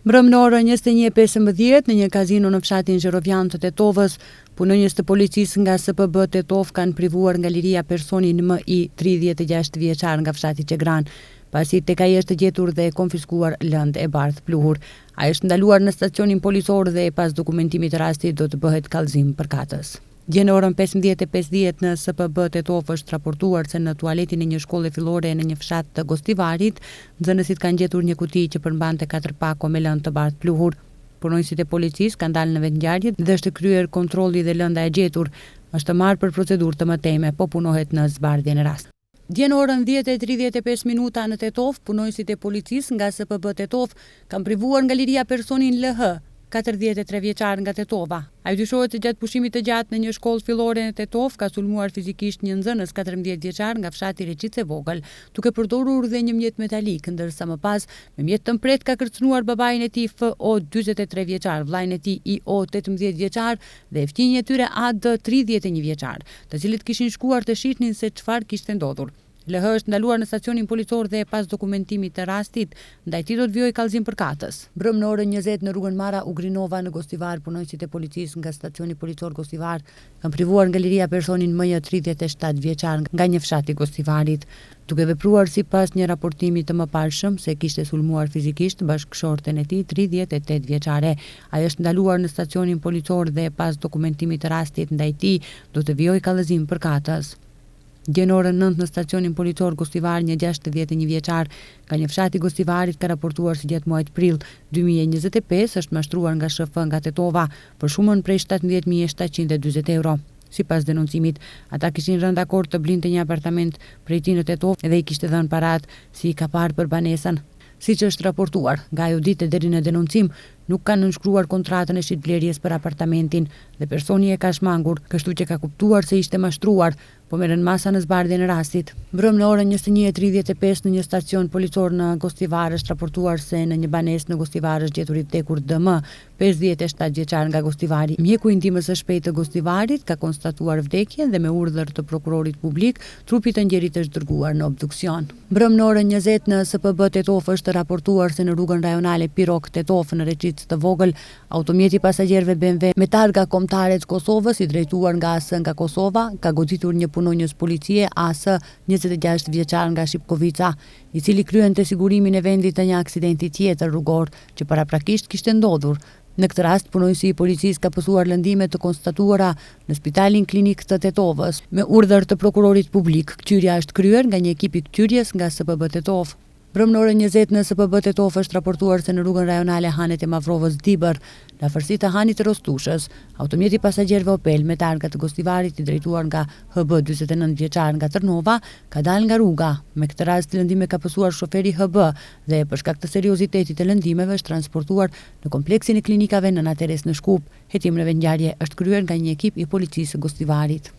Mbrëmë në orën 21:15 në një kazino në fshatin Zherovian të Tetovës, punonjës të policisë nga SPB Tetov kanë privuar nga liria personin MI 36 vjeçar nga fshati Qegran, pasi tek ai është gjetur dhe konfiskuar lëndë e bardhë pluhur. Ai është ndaluar në stacionin policor dhe pas dokumentimit të rastit do të bëhet kallëzim përkatës. Dje në orën 15:50 në SPB Tetov është raportuar se në tualetin e një shkolle fillore në një fshat të Gostivarit, nxënësit kanë gjetur një kuti që përmbante 4 pako me lëndë të bardhë pluhur. Punonjësit e policisë kanë dalë në vendngjarje dhe është kryer kontrolli dhe lënda e gjetur është marrë për procedurë të mëtejme, po punohet në zbardhjen e rastit. Dje në orën 10:35 në Tetov, punonjësit e policisë nga SPB Tetov kanë privuar nga liria personin LH, 43 vjeçar nga Tetova. Ai dyshohet se gjatë pushimit të gjatë në një shkollë fillore në Tetov ka sulmuar fizikisht një nxënës 14 vjeçar nga fshati Reqic e Vogël, duke përdorur dhe një mjet metalik, ndërsa më pas me mjet të mpret ka kërcënuar babain e tij FO 43 vjeçar, vllain e tij IO 18 vjeçar dhe fëmijën e tyre AD 31 vjeçar, të cilët kishin shkuar të shihnin se çfarë kishte ndodhur. LH është ndaluar në stacionin policor dhe pas dokumentimit të rastit, ndaj tij do të vijojë kallëzim përkatës. Mbrëmë në orën 20 në rrugën Mara Ugrinova në Gostivar, punonjësit e policisë nga stacioni policor Gostivar kanë privuar nga liria personin MJ 37 vjeçar nga një fshat i Gostivarit, duke vepruar sipas një raportimi të mëparshëm se kishte sulmuar fizikisht bashkëshorten e tij 38 vjeçare. Ai është ndaluar në stacionin policor dhe pas dokumentimit të rastit, ndaj tij do të vijojë kallëzim përkatës. Dje në orën 9 në stacionin policor Gostivar, një 61 vjeçar nga një fshat i Gostivarit ka raportuar se gjatë muajit prill 2025 është mashtruar nga SHF nga Tetova për shumën prej 17.740 euro. Sipas denoncimit, ata kishin rënë dakord të blinte një apartament prej tij në Tetov dhe i kishte dhënë parat si i ka parë për banesën. Siç është raportuar, nga ajo ditë deri në denoncim nuk kanë nënshkruar kontratën e shitblerjes për apartamentin dhe personi e ka shmangur, kështu që ka kuptuar se ishte mashtruar, po merren masa në zbardhjen e rastit. Mbrëmë në orën 21:35 në një stacion policor në Gostivar është raportuar se në një banesë në Gostivar është gjetur i vdekur DM, 57 vjeçar nga Gostivari. Mjeku i ndihmës së shpejtë të Gostivarit ka konstatuar vdekjen dhe me urdhër të prokurorit publik, trupi të njerit është dërguar në obduksion. Mbrëmë në orën 20 në SPB Tetov është raportuar se në rrugën rajonale Pirok Tetov në Reqic të Vogël, automjeti pasagjerëve BMW me targa kombëtare të Kosovës i drejtuar nga AS nga Kosova ka goditur një punonjës policie AS 26 vjeçar nga Shipkovica, i cili kryente sigurimin e vendit të një aksidenti tjetër rrugor që paraprakisht kishte ndodhur. Në këtë rast, punonjësi i policisë ka pësuar lëndime të konstatuara në Spitalin Klinik të Tetovës. Me urdhër të prokurorit publik, kthyrja është kryer nga një ekip i kthyrjes nga SPB Tetov. Mbrëmë në orën 20 në SPB Tetov është raportuar se në rrugën rajonale Hanet e Mavrovës Dibër, në afërsi të Hanit të Rostushës, automjeti pasagjerëve Opel me targa të Gostivarit i drejtuar nga HB 49 vjeçar nga Tërnova ka dalë nga rruga. Me këtë rast lëndime ka pësuar shoferi HB dhe për shkak të seriozitetit të lëndimeve është transportuar në kompleksin e klinikave Nëna Teres në Shkup. Hetim në vendngjarje është kryer nga një ekip i policisë së Gostivarit.